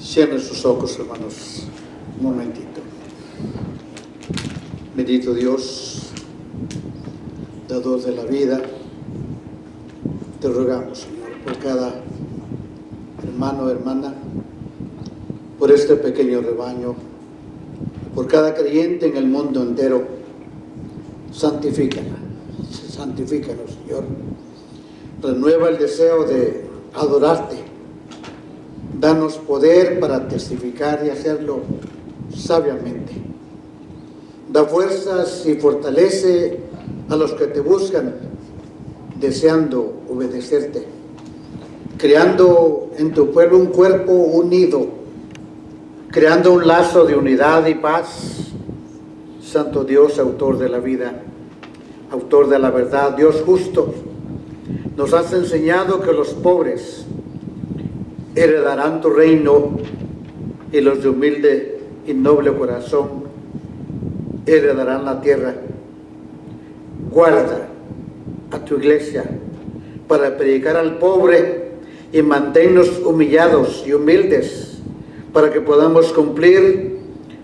Cierren sus ojos, hermanos, un momentito. Bendito Dios, dador de la vida, te rogamos, Señor, por cada hermano o hermana, por este pequeño rebaño, por cada creyente en el mundo entero. Santifícanos, Señor. Renueva el deseo de adorarte. Danos poder para testificar y hacerlo sabiamente. Da fuerzas y fortalece a los que te buscan, deseando obedecerte, creando en tu pueblo un cuerpo unido, creando un lazo de unidad y paz. Santo Dios, autor de la vida, autor de la verdad, Dios justo, nos has enseñado que los pobres heredarán tu reino y los de humilde y noble corazón heredarán la tierra. Guarda a tu iglesia para predicar al pobre y manténnos humillados y humildes para que podamos cumplir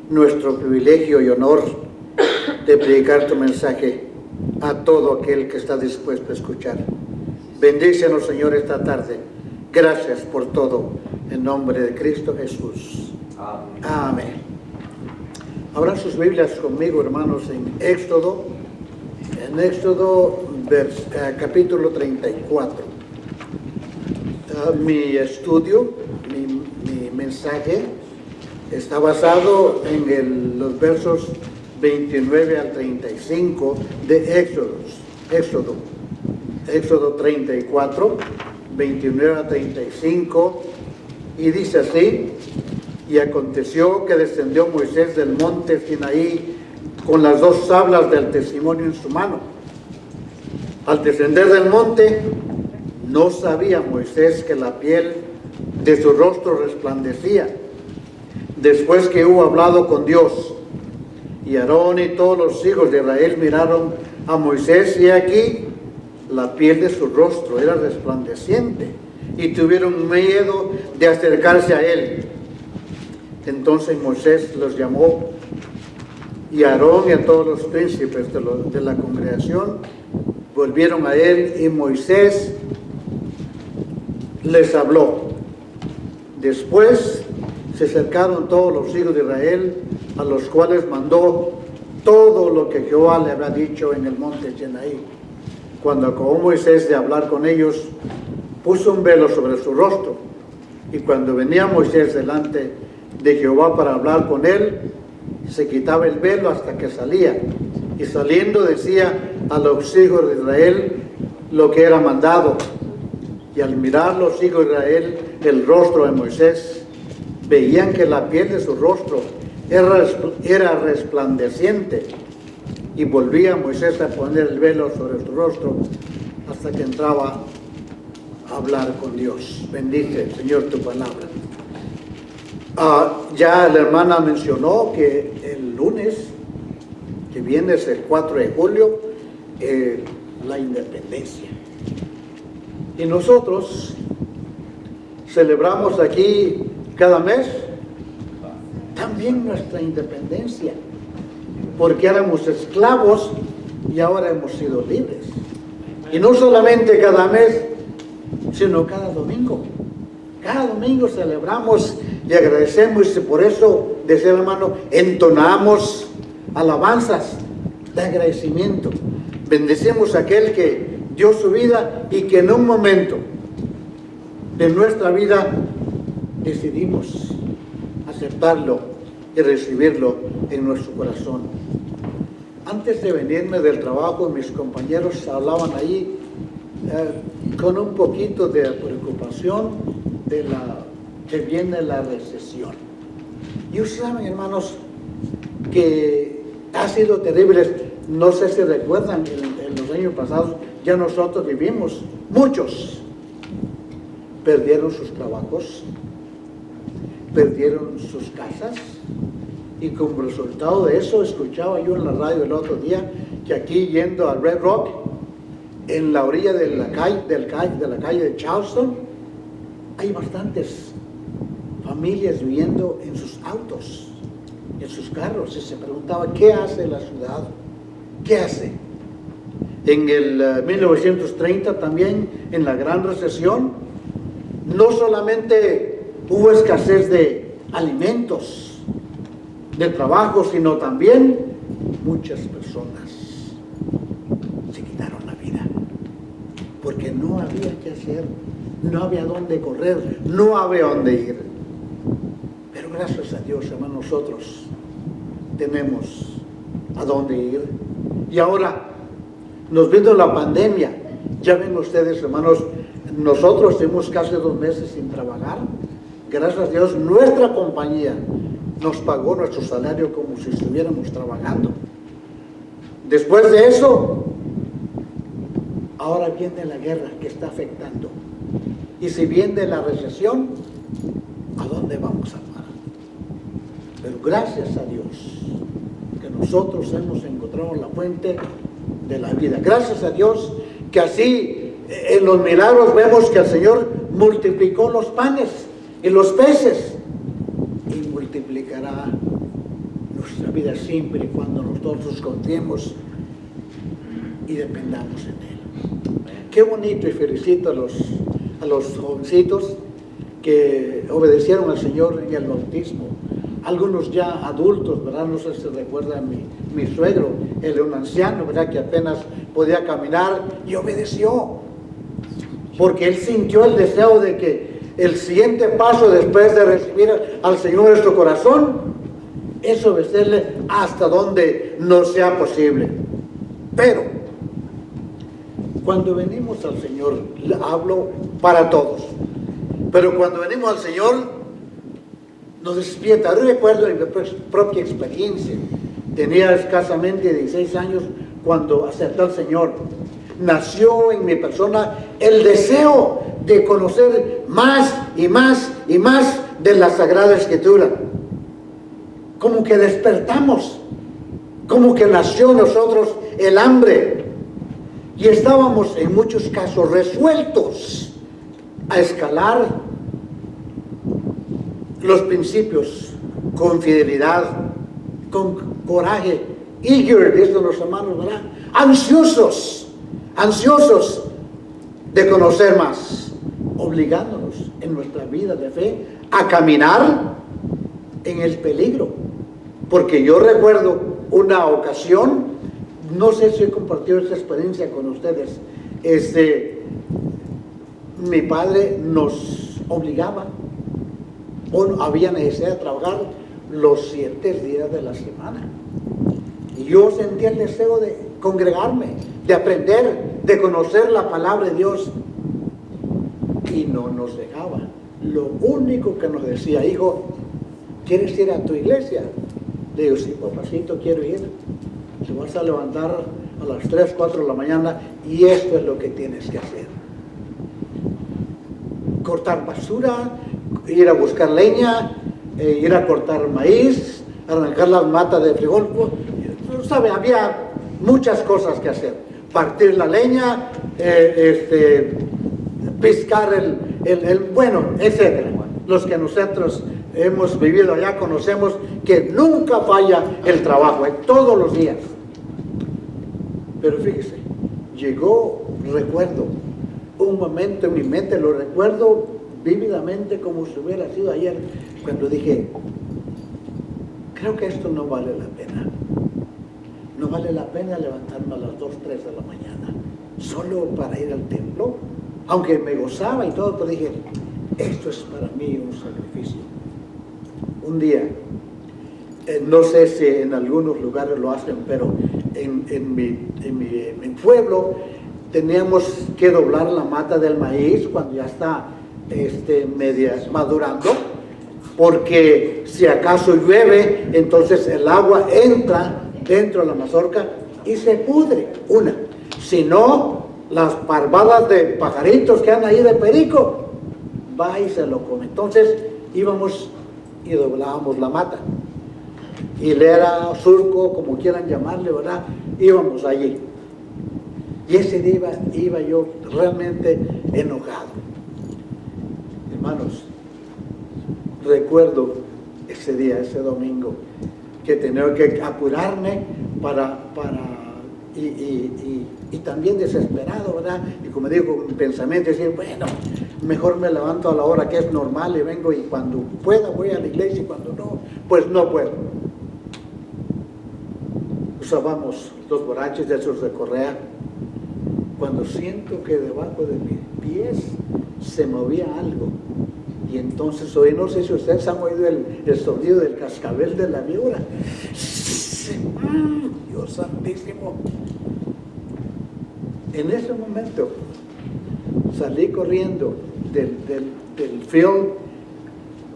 nuestro privilegio y honor de predicar tu mensaje a todo aquel que está dispuesto a escuchar. Bendícenos, Señor, esta tarde. Gracias por todo, en nombre de Cristo Jesús. Amén. Amén. Abran sus Biblias conmigo, hermanos, en Éxodo capítulo 34. Mi estudio, mi mensaje, está basado en los versos 29 al 35 de Éxodo 34, 29 a 35, y dice así: y aconteció que descendió Moisés del monte Sinaí con las dos tablas del testimonio en su mano. Al descender del monte, no sabía Moisés que la piel de su rostro resplandecía, después que hubo hablado con Dios. Y Aarón y todos los hijos de Israel miraron a Moisés, y aquí la piel de su rostro era resplandeciente, y tuvieron miedo de acercarse a él. Entonces Moisés los llamó, y Aarón y a todos los príncipes de la congregación volvieron a él, y Moisés les habló. Después se acercaron todos los hijos de Israel, a los cuales mandó todo lo que Jehová le había dicho en el monte Sinaí. Cuando acabó Moisés de hablar con ellos, puso un velo sobre su rostro. Y cuando venía Moisés delante de Jehová para hablar con él, se quitaba el velo hasta que salía. Y saliendo decía a los hijos de Israel lo que era mandado. Y al mirar los hijos de Israel el rostro de Moisés, veían que la piel de su rostro era resplandeciente. Y volvía Moisés a poner el velo sobre su rostro hasta que entraba a hablar con Dios. Bendice, Señor, tu palabra. Ya la hermana mencionó que el lunes que viene es el 4 de julio, la independencia. Y nosotros celebramos aquí cada mes también nuestra independencia, porque éramos esclavos y ahora hemos sido libres. Y no solamente cada mes, sino cada domingo. Cada domingo celebramos y agradecemos, y por eso, decía el hermano, entonamos alabanzas de agradecimiento. Bendecimos a aquel que dio su vida y que en un momento de nuestra vida decidimos aceptarlo y recibirlo en nuestro corazón. Antes de venirme del trabajo, mis compañeros hablaban ahí con un poquito de preocupación de que viene la recesión. Y ustedes saben, hermanos, que ha sido terrible. No sé si recuerdan, en los años pasados ya nosotros vivimos, muchos perdieron sus trabajos, perdieron sus casas, y como resultado de eso, escuchaba yo en la radio el otro día que aquí, yendo a Red Rock, en la orilla de la calle de Charleston, hay bastantes familias viviendo en sus autos, en sus carros, y se preguntaba, ¿qué hace la ciudad? ¿Qué hace? En el 1930 también, en la Gran Recesión, no solamente hubo escasez de alimentos, de trabajo, sino también muchas personas se quitaron la vida, porque no había qué hacer, no había dónde correr, no había dónde ir. Pero gracias a Dios, hermanos, nosotros tenemos a dónde ir. Y ahora, nos viendo la pandemia, ya ven ustedes, hermanos, nosotros tenemos casi 2 meses sin trabajar. Gracias a Dios, nuestra compañía nos pagó nuestro salario como si estuviéramos trabajando. Después de eso, ahora viene la guerra que está afectando. Y si viene la recesión, ¿a dónde vamos a parar? Pero gracias a Dios que nosotros hemos encontrado la fuente de la vida. Gracias a Dios que así en los milagros vemos que el Señor multiplicó los panes y los peces, y multiplicará nuestra vida siempre y cuando nosotros confiemos y dependamos en Él. Qué bonito, y felicito a los jovencitos que obedecieron al Señor en el bautismo. Algunos ya adultos, ¿verdad? No sé si recuerdan mi suegro, él era un anciano, ¿verdad? Que apenas podía caminar y obedeció. Porque él sintió el deseo de que el siguiente paso después de recibir al Señor en nuestro corazón es obedecerle hasta donde no sea posible. Pero cuando venimos al Señor, hablo para todos, pero cuando venimos al Señor nos despierta. Yo recuerdo en mi propia experiencia, tenía escasamente 16 años cuando acepté al Señor. Nació en mi persona el deseo de conocer más y más y más de la Sagrada Escritura. Como que despertamos, como que nació en nosotros el hambre, y estábamos en muchos casos resueltos a escalar los principios con fidelidad, con coraje, eager, dicen los hermanos, ¿verdad? Ansiosos de conocer más, obligándonos en nuestra vida de fe a caminar en el peligro. Porque yo recuerdo una ocasión, no sé si he compartido esta experiencia con ustedes, mi padre nos obligaba, o había necesidad de trabajar los 7 días de la semana. Y yo sentía el deseo de congregarme, de aprender, de conocer la palabra de Dios. Y no nos dejaba. Lo único que nos decía, hijo, ¿quieres ir a tu iglesia? Le digo, sí, papacito, quiero ir. Te vas a levantar a las 3, 4 de la mañana y esto es lo que tienes que hacer. Cortar basura, ir a buscar leña, ir a cortar maíz, arrancar las matas de frijol. ¿Sabe? Había muchas cosas que hacer. Partir la leña, piscar bueno, etcétera. Los que nosotros hemos vivido allá conocemos que nunca falla el trabajo, todos los días. Pero fíjese, llegó, recuerdo, un momento en mi mente, lo recuerdo vívidamente como si hubiera sido ayer, cuando dije, creo que esto no vale la pena. No vale la pena levantarme a las 2, 3 de la mañana, solo para ir al templo, aunque me gozaba y todo, pero dije, esto es para mí un sacrificio. Un día, no sé si en algunos lugares lo hacen, pero en mi pueblo teníamos que doblar la mata del maíz cuando ya está media madurando, porque si acaso llueve, entonces el agua entra dentro de la mazorca y se pudre. Si no, las parvadas de pajaritos que andan ahí de perico, va y se lo come. Entonces íbamos y doblábamos la mata, hilera, surco, como quieran llamarle, ¿verdad? Íbamos allí. Y ese día iba yo realmente enojado. Hermanos, recuerdo ese día, ese domingo, que tenía que apurarme y también desesperado, ¿verdad? Y como digo, con mi pensamiento, decir, bueno, mejor me levanto a la hora que es normal y vengo, y cuando pueda voy a la iglesia, y cuando no, pues no puedo. Usábamos los borrachos de esos de correa, cuando siento que debajo de mis pies se movía algo, y entonces hoy, no sé si ustedes han oído el sonido del cascabel de la víbora. Dios santísimo. En ese momento salí corriendo del field,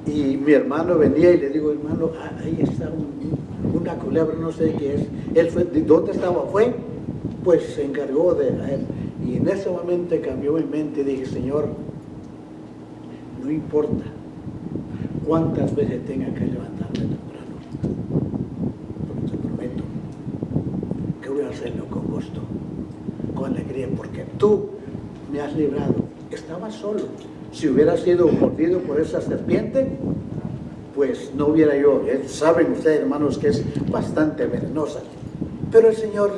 y mi hermano venía, y le digo, hermano, ahí está una culebra, no sé qué es. Él fue, ¿dónde estaba? Fue, pues se encargó de él. Y en ese momento cambió mi mente y dije, Señor, no importa cuántas veces tenga que levantarme temprano, porque te prometo que voy a hacerlo con gusto, con alegría, porque tú me has librado. Estaba solo. Si hubiera sido mordido por esa serpiente, pues no hubiera yo. Saben ustedes, hermanos, que es bastante venenosa. Pero el Señor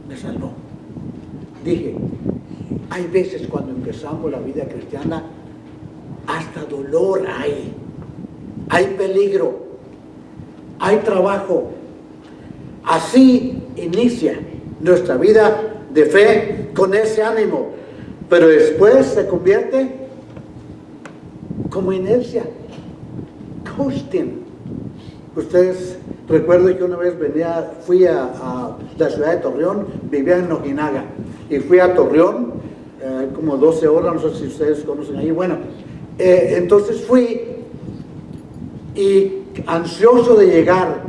me salvó. Dije, hay veces cuando empezamos la vida cristiana, hasta dolor hay peligro, hay trabajo. Así inicia nuestra vida de fe, con ese ánimo, pero después se convierte como inercia, coasting. Ustedes recuerdo que una vez fui a la ciudad de Torreón, vivía en Ojinaga, y fui a Torreón, como 12 horas, no sé si ustedes conocen ahí. Bueno, entonces fui, y ansioso de llegar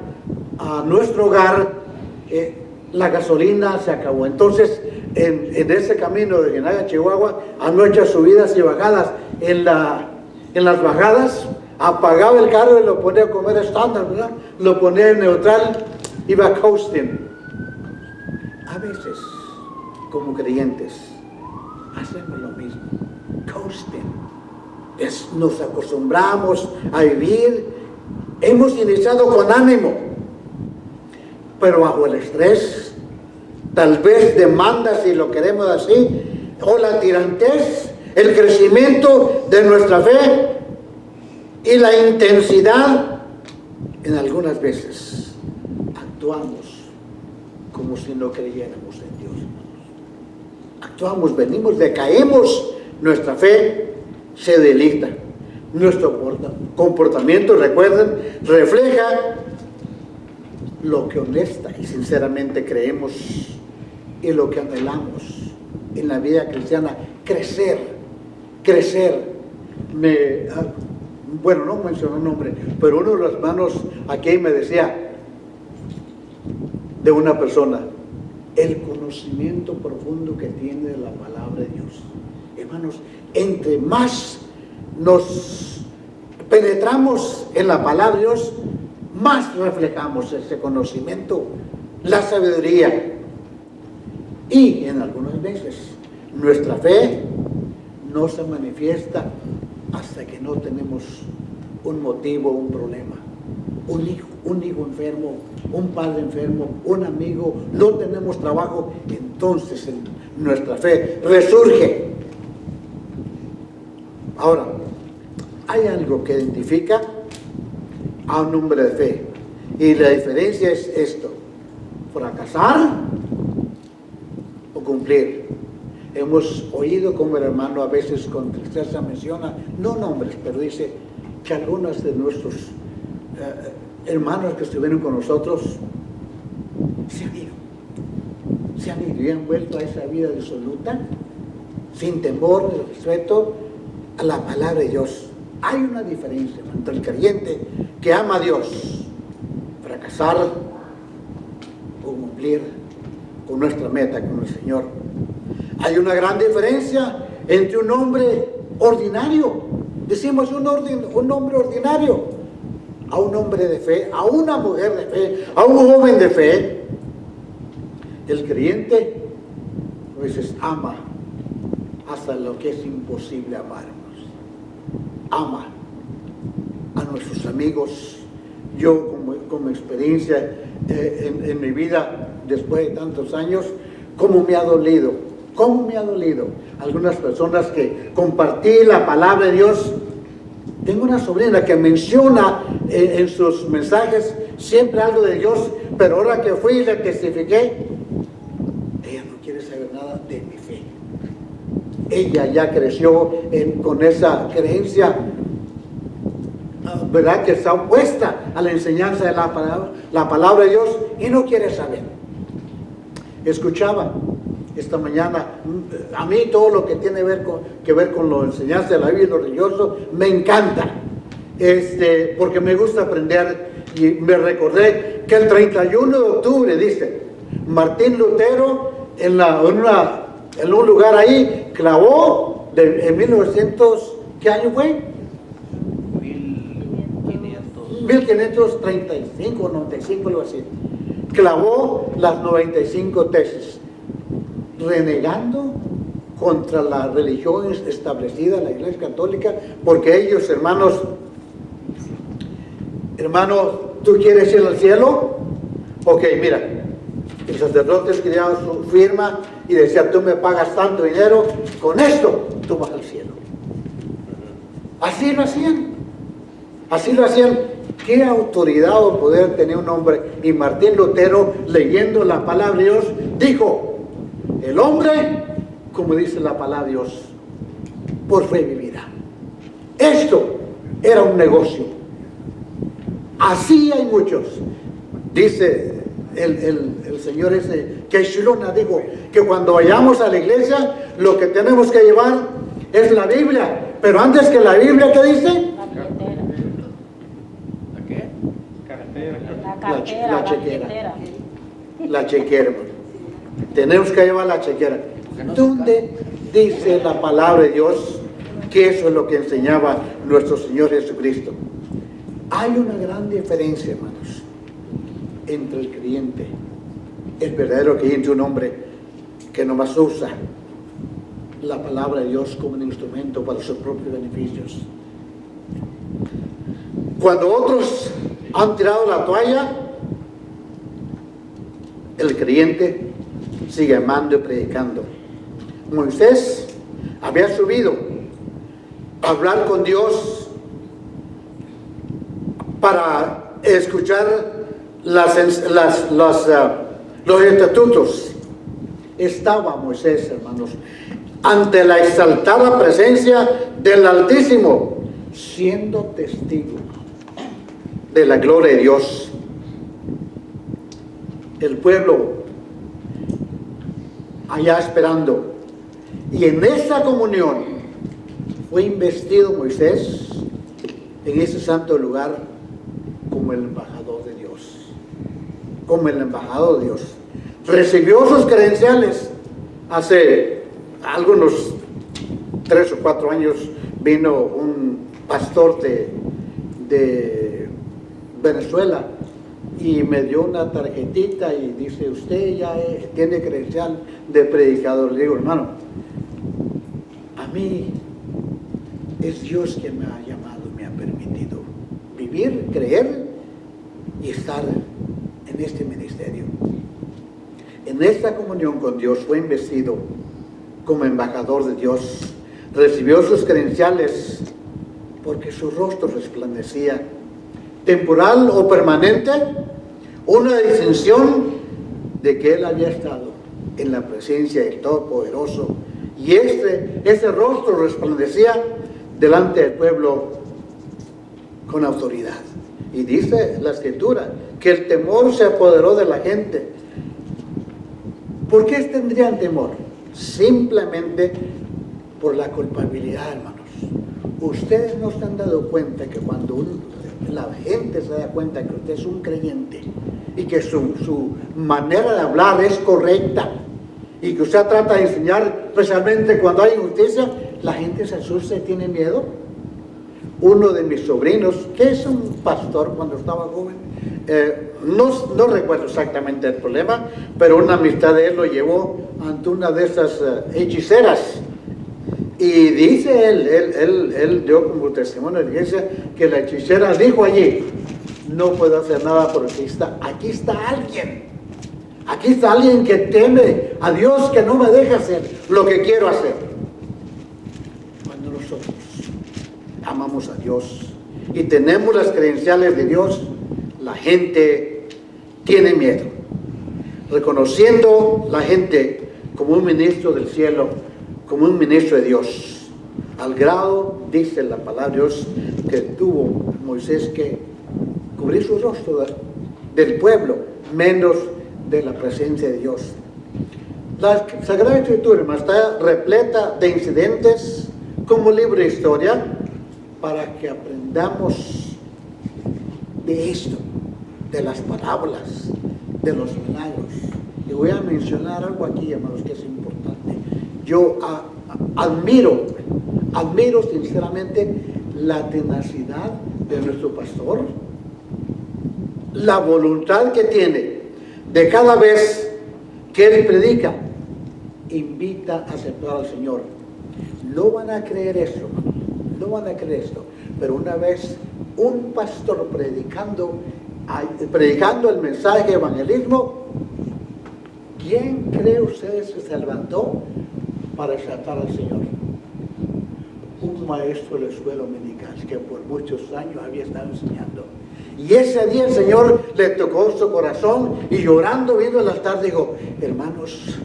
a nuestro hogar, la gasolina se acabó. Entonces, en ese camino de Ojinaga, Chihuahua, a nuestras subidas y bajadas, en las bajadas, apagaba el carro y lo ponía como era estándar, ¿verdad? Lo ponía en neutral, iba coasting. A veces, como creyentes, hacemos lo mismo, coasting. Nos acostumbramos a vivir, hemos iniciado con ánimo, pero bajo el estrés, tal vez demandas, si lo queremos así, o la tirantez, el crecimiento de nuestra fe y la intensidad, en algunas veces actuamos como si no creyéramos en Dios. Actuamos, venimos, decaemos, nuestra fe se debilita. Nuestro comportamiento, recuerden, refleja lo que honesta y sinceramente creemos y lo que anhelamos en la vida cristiana, crecer. Bueno, no mencionó nombre, pero uno de los hermanos aquí me decía de una persona, el conocimiento profundo que tiene de la palabra de Dios. Hermanos, entre más nos penetramos en la palabra de Dios, más reflejamos ese conocimiento, la sabiduría. Y en algunas veces nuestra fe no se manifiesta hasta que no tenemos un motivo, un problema, un hijo enfermo, un padre enfermo, un amigo, no tenemos trabajo. Entonces nuestra fe resurge. Ahora, hay algo que identifica a un hombre de fe, y la diferencia es esto: fracasar o cumplir. Hemos oído como el hermano a veces con tristeza menciona, no nombres, pero dice que algunos de nuestros hermanos que estuvieron con nosotros se han ido y han vuelto a esa vida disoluta, sin temor, respeto a la palabra de Dios. Hay una diferencia entre el creyente que ama a Dios, fracasar o cumplir con nuestra meta, con el Señor. Hay una gran diferencia entre un hombre ordinario, decimos un hombre ordinario, a un hombre de fe, a una mujer de fe, a un joven de fe. El creyente a veces ama hasta lo que es imposible amarnos. ama a nuestros amigos. Yo como experiencia en mi vida, después de tantos años, cómo me ha dolido algunas personas que compartí la palabra de Dios. Tengo una sobrina que menciona en sus mensajes siempre algo de Dios, pero ahora que fui y le testifiqué, ella no quiere saber nada de mi fe. Ella ya creció con esa creencia, ¿verdad?, que está opuesta a la enseñanza de la palabra de Dios, y no quiere saber. Escuchaba esta mañana, a mí todo lo que tiene que ver con la enseñanza de la Biblia y lo religioso me encanta, porque me gusta aprender. Y me recordé que el 31 de octubre, dice, Martín Lutero en un lugar ahí clavó en 1900, ¿qué año fue? 1535 o 95, algo así. Clavó las 95 tesis, renegando contra la religión establecida en la Iglesia Católica, porque ellos, hermanos, ¿tú quieres ir al cielo? Ok, mira, el sacerdote escribía su firma y decía, tú me pagas tanto dinero, con esto tú vas al cielo. Así lo hacían. ¿Qué autoridad o poder tenía un hombre? Y Martín Lutero, leyendo la palabra de Dios, dijo, el hombre, como dice la palabra de Dios, por fe vivirá. Esto era un negocio. Así hay muchos. Dice el señor ese, que Shilona dijo, que cuando vayamos a la iglesia, lo que tenemos que llevar es la Biblia. Pero antes que la Biblia, ¿qué dice? La chequera. La chequera. Tenemos que llevar la chequera. ¿Dónde dice la palabra de Dios que eso es lo que enseñaba nuestro Señor Jesucristo? Hay una gran diferencia, hermanos, entre el creyente, el verdadero creyente, un hombre que nomás usa la palabra de Dios como un instrumento para sus propios beneficios. Cuando otros han tirado la toalla, el creyente sigue amando y predicando. Moisés había subido a hablar con Dios para escuchar los estatutos. Estaba Moisés, hermanos, ante la exaltada presencia del Altísimo, siendo testigo de la gloria de Dios. El pueblo allá esperando, y en esa comunión fue investido Moisés en ese santo lugar como el embajador de Dios, recibió sus credenciales. Hace algunos 3 o 4 años vino un pastor de Venezuela y me dio una tarjetita y dice, usted ya tiene credencial de predicador. Le digo, hermano, a mí es Dios quien me ha llamado, me ha permitido vivir, creer y estar en este ministerio. En esta comunión con Dios fue investido como embajador de Dios, recibió sus credenciales porque su rostro resplandecía, temporal o permanente, una distinción de que él había estado en la presencia del Todopoderoso, y ese rostro resplandecía delante del pueblo con autoridad. Y dice la Escritura que el temor se apoderó de la gente. ¿Por qué tendrían temor? Simplemente por la culpabilidad, hermanos. Ustedes no se han dado cuenta que cuando la gente se da cuenta que usted es un creyente y que su manera de hablar es correcta y que usted trata de enseñar, especialmente cuando hay injusticia, la gente se asusta y tiene miedo. Uno de mis sobrinos, que es un pastor cuando estaba joven, no recuerdo exactamente el problema, pero una amistad de él lo llevó ante una de esas hechiceras Y dice él dio como testimonio de la iglesia que la hechicera dijo allí, no puedo hacer nada porque aquí está alguien que teme a Dios, que no me deja hacer lo que quiero hacer. Cuando nosotros amamos a Dios y tenemos las credenciales de Dios, la gente tiene miedo, reconociendo la gente como un ministro del cielo, como un ministro de Dios, al grado, dice la palabra de Dios, que tuvo Moisés que cubrir su rostro del pueblo, menos de la presencia de Dios. La Sagrada Escritura, hermano, está repleta de incidentes como libro de historia para que aprendamos de esto, de las parábolas, de los milagros. Y voy a mencionar algo aquí, hermanos, que es importante. Yo admiro sinceramente la tenacidad de nuestro pastor, la voluntad que tiene de cada vez que él predica, invita a aceptar al Señor. No van a creer eso, no van a creer esto, pero una vez un pastor predicando el mensaje de evangelismo, ¿quién cree ustedes que se levantó para aceptar al Señor? Un maestro de la escuela dominical que por muchos años había estado enseñando. Y ese día el Señor le tocó su corazón y llorando viendo el altar dijo, hermanos,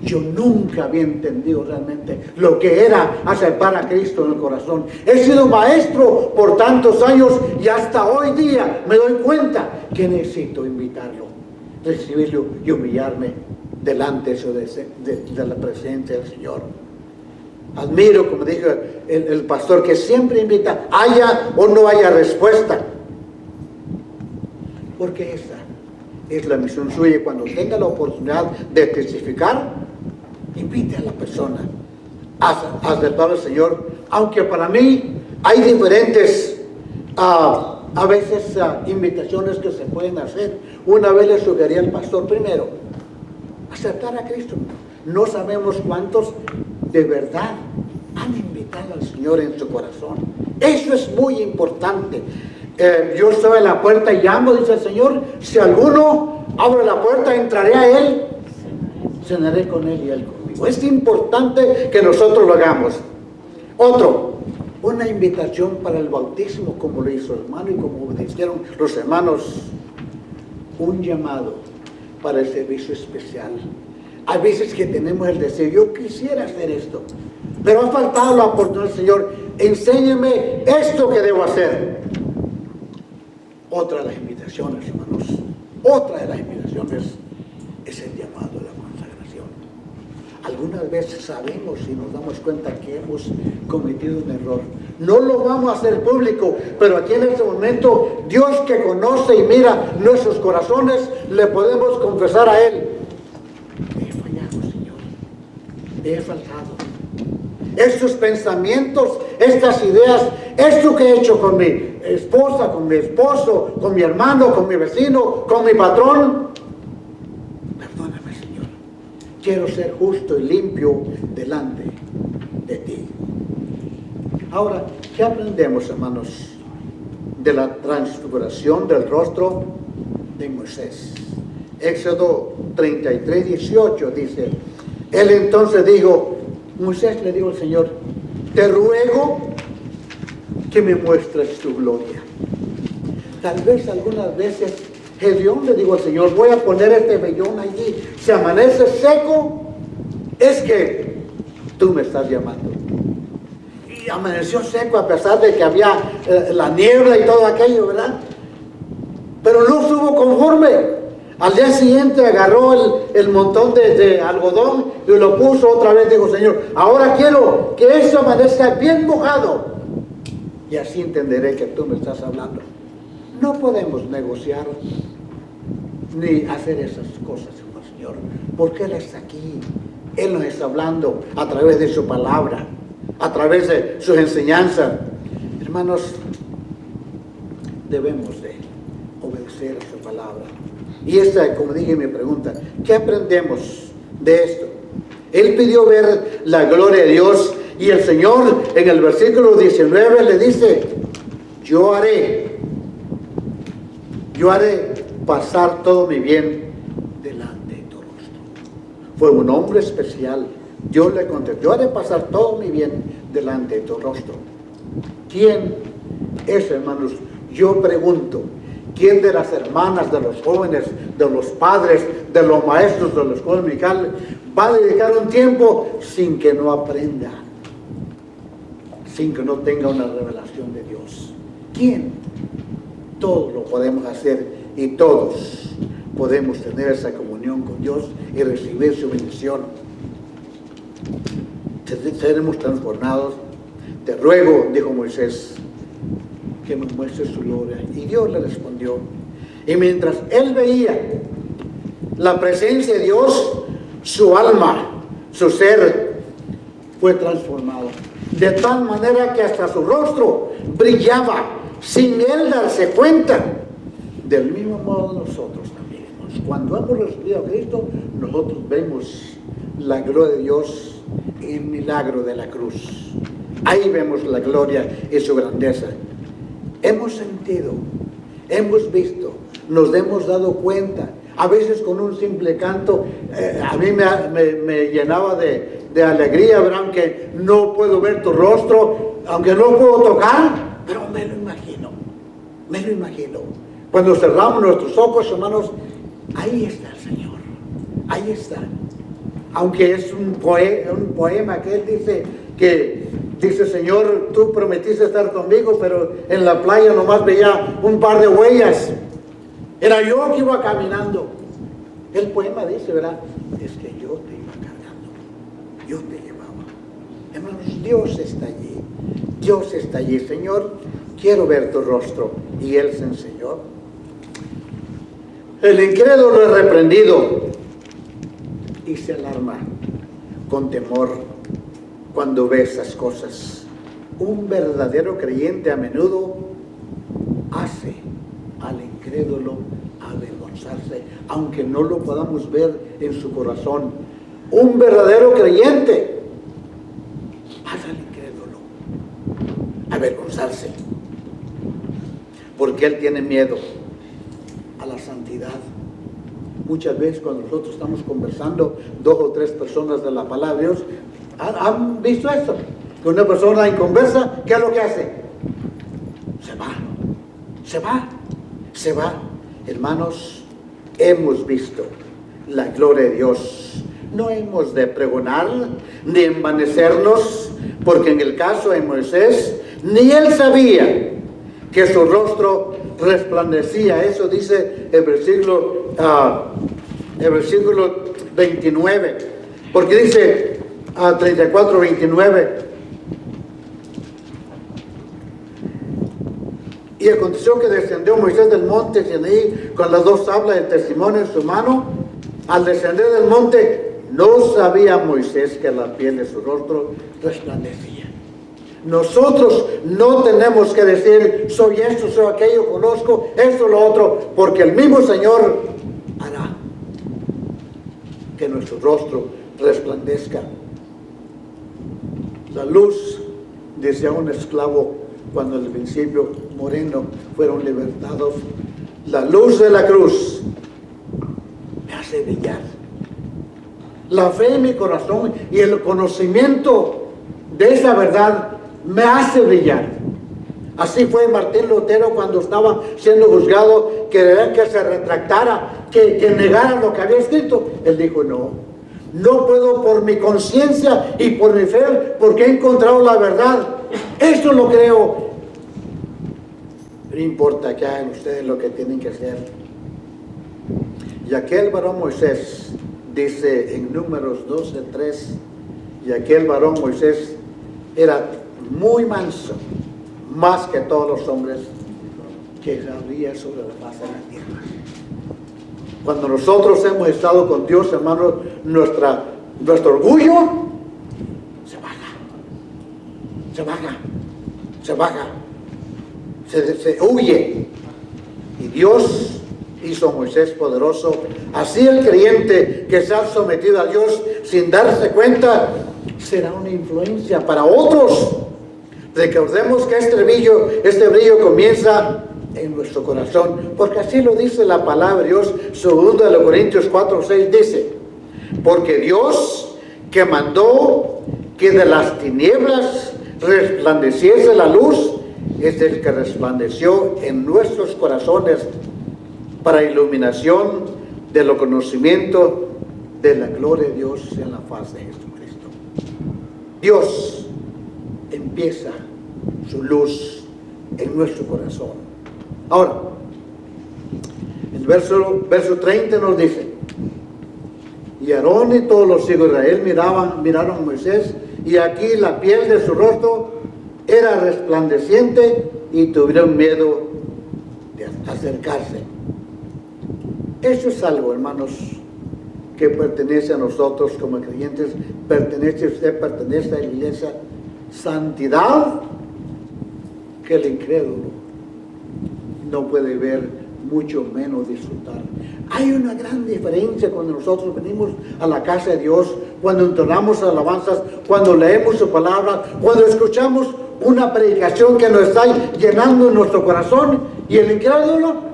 yo nunca había entendido realmente lo que era aceptar a Cristo en el corazón. He sido maestro por tantos años y hasta hoy día me doy cuenta que necesito invitarlo, recibirlo y humillarme delante de la presencia del Señor. Admiro, como dijo el pastor, que siempre invita, haya o no haya respuesta. Porque esa es la misión suya. Cuando tenga la oportunidad de testificar, invite a la persona a aceptar al Señor. Aunque para mí hay diferentes, a veces, invitaciones que se pueden hacer. Una vez le sugerí al pastor, primero, aceptar a Cristo. No sabemos cuántos de verdad han invitado al Señor en su corazón. Eso es muy importante. Yo estoy en la puerta y llamo, dice el Señor, si alguno abre la puerta, entraré a Él, cenaré con Él y Él conmigo. Es importante que nosotros lo hagamos. Otro, una invitación para el bautismo, como lo hizo el hermano y como dijeron los hermanos, un llamado para el servicio especial. Hay veces que tenemos el deseo, yo quisiera hacer esto, pero ha faltado la oportunidad del Señor, enséñeme esto que debo hacer. Otra de las invitaciones, hermanos, otra de las invitaciones es el llamado a la consagración. Algunas veces sabemos y nos damos cuenta que hemos cometido un error. No lo vamos a hacer público, pero aquí en este momento, Dios que conoce y mira nuestros corazones, le podemos confesar a Él. He fallado, Señor. He faltado. Estos pensamientos, estas ideas, esto que he hecho con mi esposa, con mi esposo, con mi hermano, con mi vecino, con mi patrón. Perdóname, Señor. Quiero ser justo y limpio delante de ti. Ahora, ¿qué aprendemos, hermanos, de la transfiguración del rostro de Moisés? Éxodo 33, 18 dice, él entonces dijo, Moisés le dijo al Señor, te ruego que me muestres tu gloria. Tal vez algunas veces Gedeón le dijo al Señor, voy a poner este vellón allí, si amanece seco, es que tú me estás llamando. Y amaneció seco a pesar de que había la niebla y todo aquello, ¿verdad? Pero no estuvo conforme. Al día siguiente agarró el montón de algodón y lo puso otra vez. Dijo, Señor, ahora quiero que eso amanezca bien mojado. Y así entenderé que tú me estás hablando. No podemos negociar ni hacer esas cosas con el Señor. Porque Él está aquí. Él nos está hablando a través de su palabra, a través de sus enseñanzas. Hermanos, debemos de obedecer a su palabra. Y esta, como dije en mi pregunta, ¿qué aprendemos de esto? Él pidió ver la gloria de Dios Y el Señor en el versículo 19 le dice, yo haré pasar todo mi bien delante de tu rostro. Fue un hombre especial. Dios le contestó, yo haré pasar todo mi bien delante de tu rostro. ¿Quién es, hermanos? Yo pregunto, ¿quién de las hermanas, de los jóvenes, de los padres, de los maestros de la escuela dominical va a dedicar un tiempo sin que no aprenda, sin que no tenga una revelación de Dios? ¿Quién? Todos lo podemos hacer y todos podemos tener esa comunión con Dios y recibir su bendición. Seremos transformados. Te ruego, dijo Moisés, que me muestres su gloria. Y Dios le respondió. Y mientras él veía la presencia de Dios, su alma, su ser, fue transformado. De tal manera que hasta su rostro brillaba, sin él darse cuenta. Del mismo modo nosotros también. Cuando hemos recibido a Cristo, nosotros vemos la gloria de Dios y el milagro de la cruz. Ahí vemos la gloria y su grandeza. Hemos sentido, hemos visto, nos hemos dado cuenta. A veces con un simple canto, a mí me llenaba de alegría, ¿verdad? Aunque no puedo ver tu rostro, aunque no puedo tocar, pero me lo imagino. Cuando cerramos nuestros ojos, hermanos, ahí está el Señor, ahí está. Aunque es un poema que él dice, Señor, tú prometiste estar conmigo, pero en la playa nomás veía un par de huellas. Era yo que iba caminando. El poema dice, ¿verdad? Es que yo te iba cargando, yo te llevaba. Hermanos, Dios está allí. Dios está allí. Señor, quiero ver tu rostro. Y él se enseñó. El incrédulo es reprendido y se alarma con temor cuando ve esas cosas. Un verdadero creyente a menudo hace al incrédulo avergonzarse, aunque no lo podamos ver en su corazón. Un verdadero creyente hace al incrédulo avergonzarse, porque él tiene miedo a la santidad. Muchas veces cuando nosotros estamos conversando, 2 o 3 personas de la palabra de Dios, ¿han visto esto? Que una persona en conversa, ¿qué es lo que hace? Se va. Hermanos, hemos visto la gloria de Dios. No hemos de pregonar ni envanecernos, porque en el caso de Moisés, ni él sabía que su rostro resplandecía. Eso dice el versículo 29, porque dice 34, 29. Y aconteció que descendió Moisés del monte Sinaí con las 2 tablas del testimonio en su mano. Al descender del monte, no sabía Moisés que la piel de su rostro resplandecía. Nosotros no tenemos que decir, soy esto, soy aquello, conozco esto, lo otro, porque el mismo Señor hará que nuestro rostro resplandezca. La luz, decía un esclavo cuando al principio moreno fueron libertados, la luz de la cruz me hace brillar. La fe en mi corazón y el conocimiento de esa verdad me hace brillar. Así fue Martín Lutero cuando estaba siendo juzgado, quería que se retractara, que negara lo que había escrito. Él dijo, no puedo por mi conciencia y por mi fe, porque he encontrado la verdad. Eso lo creo. No importa que hagan ustedes lo que tienen que hacer. Y aquel varón Moisés, dice en Números 12:3, y aquel varón Moisés era muy manso, más que todos los hombres que había sobre la faz de la tierra. Cuando nosotros hemos estado con Dios, hermanos, nuestro orgullo se huye. Y Dios hizo a Moisés poderoso. Así el creyente que se ha sometido a Dios sin darse cuenta, será una influencia para otros. Recordemos que este brillo comienza en nuestro corazón, porque así lo dice la palabra de Dios. 2 Corintios 4:6 dice: porque Dios, que mandó que de las tinieblas resplandeciese la luz, es el que resplandeció en nuestros corazones para iluminación de lo conocimiento de la gloria de Dios en la faz de Jesucristo. Dios empieza su luz en nuestro corazón. Ahora, el verso 30 nos dice: y Aarón y todos los hijos de Israel miraron a Moisés, y aquí la piel de su rostro era resplandeciente, y tuvieron miedo de acercarse. Eso es algo, hermanos, que pertenece a nosotros como creyentes. Usted pertenece a la iglesia. Santidad que el incrédulo no puede ver, mucho menos disfrutar. Hay una gran diferencia cuando nosotros venimos a la casa de Dios, cuando entonamos alabanzas, cuando leemos su palabra, cuando escuchamos una predicación que nos está llenando en nuestro corazón, y el incrédulo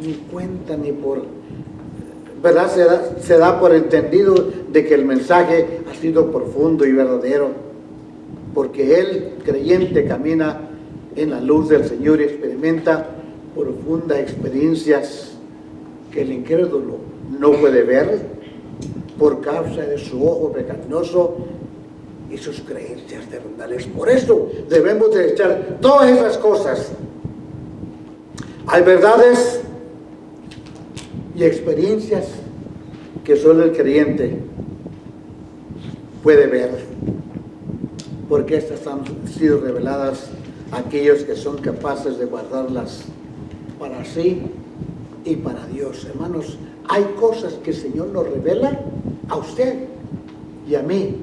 ni cuenta ni por, ¿verdad? Se da por entendido de que el mensaje ha sido profundo y verdadero, porque el creyente camina en la luz del Señor y experimenta profundas experiencias que el incrédulo no puede ver por causa de su ojo pecaminoso y sus creencias terrenales. Por eso debemos de echar todas esas cosas. Hay verdades y experiencias que solo el creyente puede ver, porque estas han sido reveladas a aquellos que son capaces de guardarlas para sí y para Dios. Hermanos, hay cosas que el Señor nos revela a usted y a mí.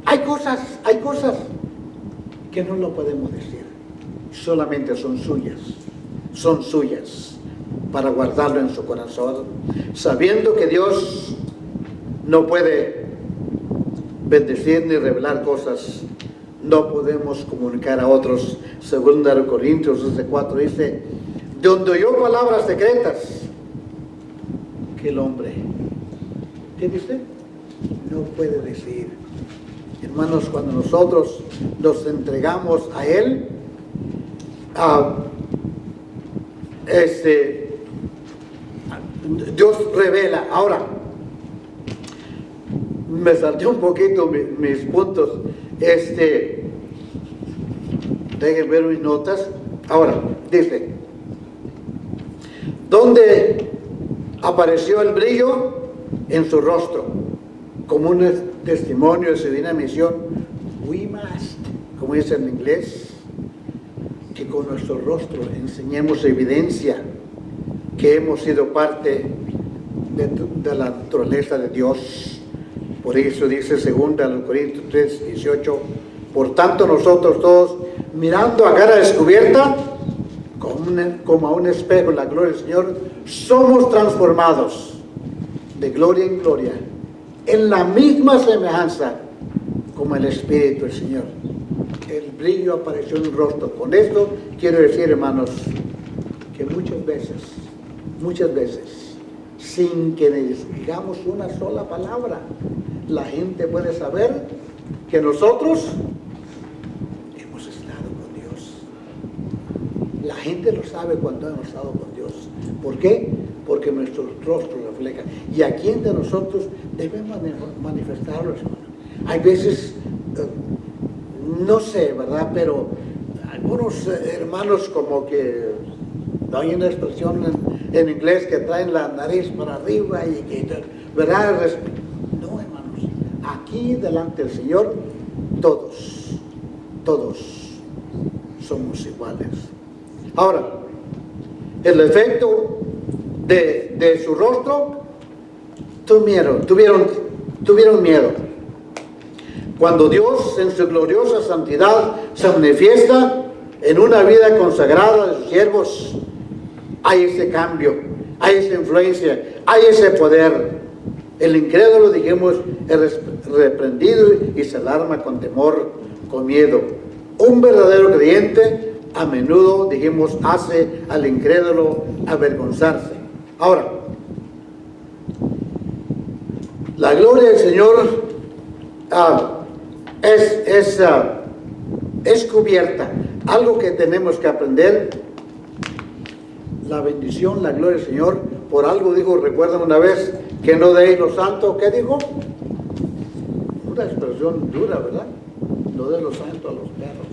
Hay cosas que no lo podemos decir, solamente son suyas para guardarlo en su corazón, sabiendo que Dios no puede bendecir ni revelar cosas. No podemos comunicar a otros. 2 Corintios 4 dice: donde oyó palabras secretas que el hombre, ¿qué dice? No puede decir. Hermanos, cuando nosotros nos entregamos a Él, Dios revela. Ahora, me salté un poquito mis puntos. Dejen ver mis notas. Ahora, dice: ¿dónde apareció el brillo? En su rostro, como un testimonio de su divina misión. We must, como dice en inglés, que con nuestro rostro enseñemos evidencia que hemos sido parte de la naturaleza de Dios. Por eso dice 2 Corintios 3:18: por tanto nosotros todos, mirando a cara descubierta, como a un espejo, la gloria del Señor, somos transformados de gloria en gloria, en la misma semejanza como el Espíritu del Señor. El brillo apareció en el rostro. Con esto quiero decir, hermanos, que muchas veces, sin que digamos una sola palabra, la gente puede saber que nosotros hemos estado con Dios. La gente lo sabe cuando hemos estado con Dios. ¿Por qué? Porque nuestro rostro refleja. Y aquí entre nosotros debemos manifestarlo, hermano. Hay veces, no sé, ¿verdad? Pero algunos hermanos como que hay una expresión en inglés que traen la nariz para arriba y que, ¿verdad? No, hermanos. Aquí delante del Señor, todos somos iguales. Ahora, el efecto de su rostro, tuvieron miedo. Cuando Dios en su gloriosa santidad se manifiesta en una vida consagrada de sus siervos, hay ese cambio, hay esa influencia, hay ese poder. El incrédulo, dijimos, es reprendido y se alarma con temor, con miedo. Un verdadero creyente a menudo, dijimos, hace al incrédulo avergonzarse. Ahora, la gloria del Señor es cubierta. Algo que tenemos que aprender, la bendición, la gloria del Señor, por algo dijo, recuerdan una vez, que no deis lo santo, ¿qué dijo? Una expresión dura, ¿verdad? No de lo santo a los perros.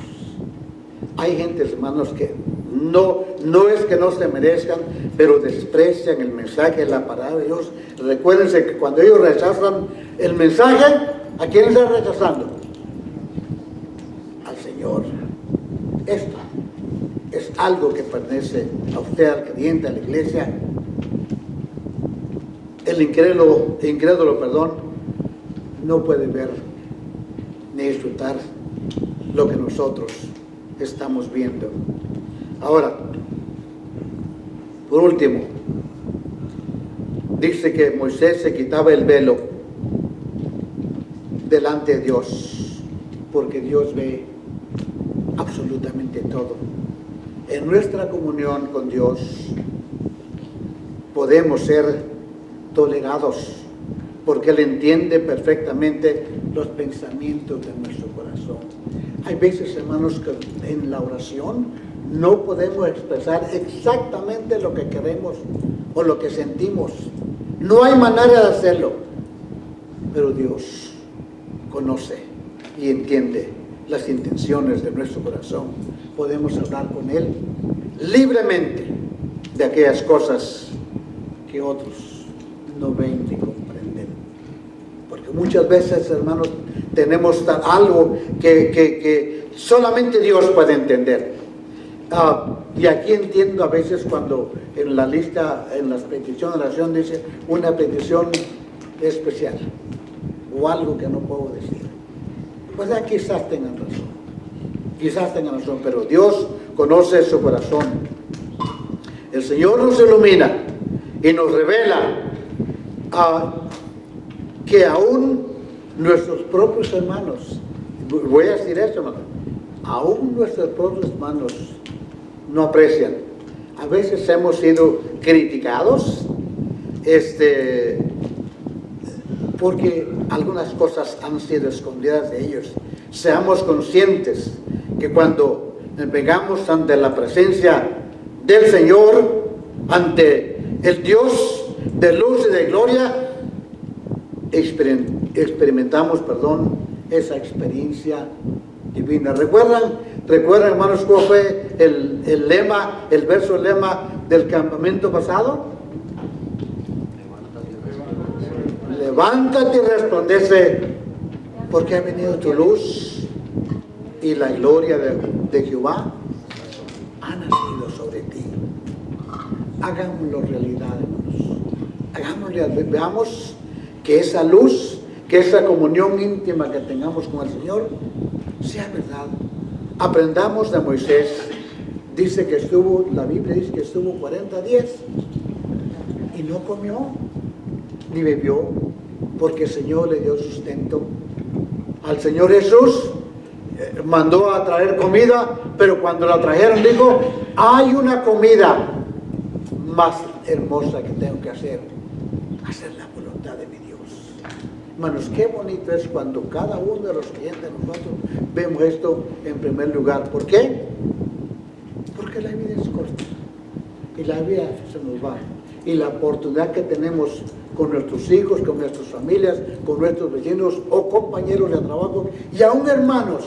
Hay gente, hermanos, que no es que no se merezcan, pero desprecian el mensaje, la palabra de Dios. Recuérdense que cuando ellos rechazan el mensaje, ¿a quién están rechazando? Al Señor. Esto es algo que pertenece a usted, al creyente, a la iglesia. El incrédulo, no puede ver ni disfrutar lo que nosotros estamos viendo. Ahora, por último, dice que Moisés se quitaba el velo delante de Dios, porque Dios ve absolutamente todo. En nuestra comunión con Dios podemos ser tolerados, porque Él entiende perfectamente los pensamientos de nuestro corazón. Hay veces, hermanos, que en la oración no podemos expresar exactamente lo que queremos o lo que sentimos. No hay manera de hacerlo, pero Dios conoce y entiende las intenciones de nuestro corazón. Podemos hablar con Él libremente de aquellas cosas que otros no ven ni comprenden. Porque muchas veces, hermanos, tenemos algo que solamente Dios puede entender. Y aquí entiendo a veces cuando en la lista, en las peticiones de oración dice una petición especial o algo que no puedo decir. Pues quizás tengan razón, pero Dios conoce su corazón. El Señor nos ilumina y nos revela que aún nuestros propios hermanos, voy a decir esto, hermano, aún nuestros propios hermanos no aprecian. A veces hemos sido criticados porque algunas cosas han sido escondidas de ellos. Seamos conscientes que cuando vengamos ante la presencia del Señor, ante el Dios de luz y de gloria, experimentamos, esa experiencia divina. ¿Recuerdan, hermanos, cuál fue el lema, el verso lema del campamento pasado? Levántate y resplandece, porque ha venido tu luz y la gloria de Jehová ha nacido sobre ti. Hagámoslo realidad, hermanos. Hagámoslo, veamos que esa luz, que esa comunión íntima que tengamos con el Señor sea verdad. Aprendamos de Moisés. Dice que la Biblia dice que estuvo 40 días y no comió ni bebió, porque el Señor le dio sustento. Al Señor Jesús mandó a traer comida, pero cuando la trajeron dijo, hay una comida más hermosa que tengo que hacer la voluntad de mi Dios. Hermanos, qué bonito es cuando cada uno de los clientes de nosotros vemos esto en primer lugar. ¿Por qué? Porque la vida es corta y la vida se nos va. Y la oportunidad que tenemos con nuestros hijos, con nuestras familias, con nuestros vecinos o compañeros de trabajo y aún hermanos,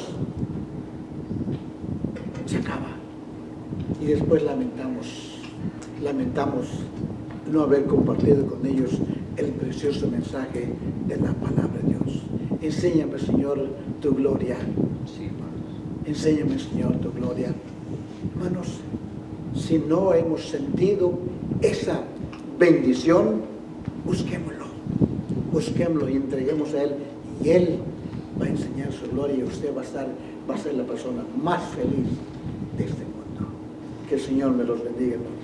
se acaba. Y después lamentamos no haber compartido con ellos el precioso mensaje de la palabra de Dios. Enséñame, Señor, tu gloria. Enséñame, Señor, tu gloria. Hermanos, si no hemos sentido esa bendición, busquémoslo y entreguemos a Él, y Él va a enseñar su gloria y usted va a ser la persona más feliz de este mundo. Que el Señor me los bendiga, hermanos.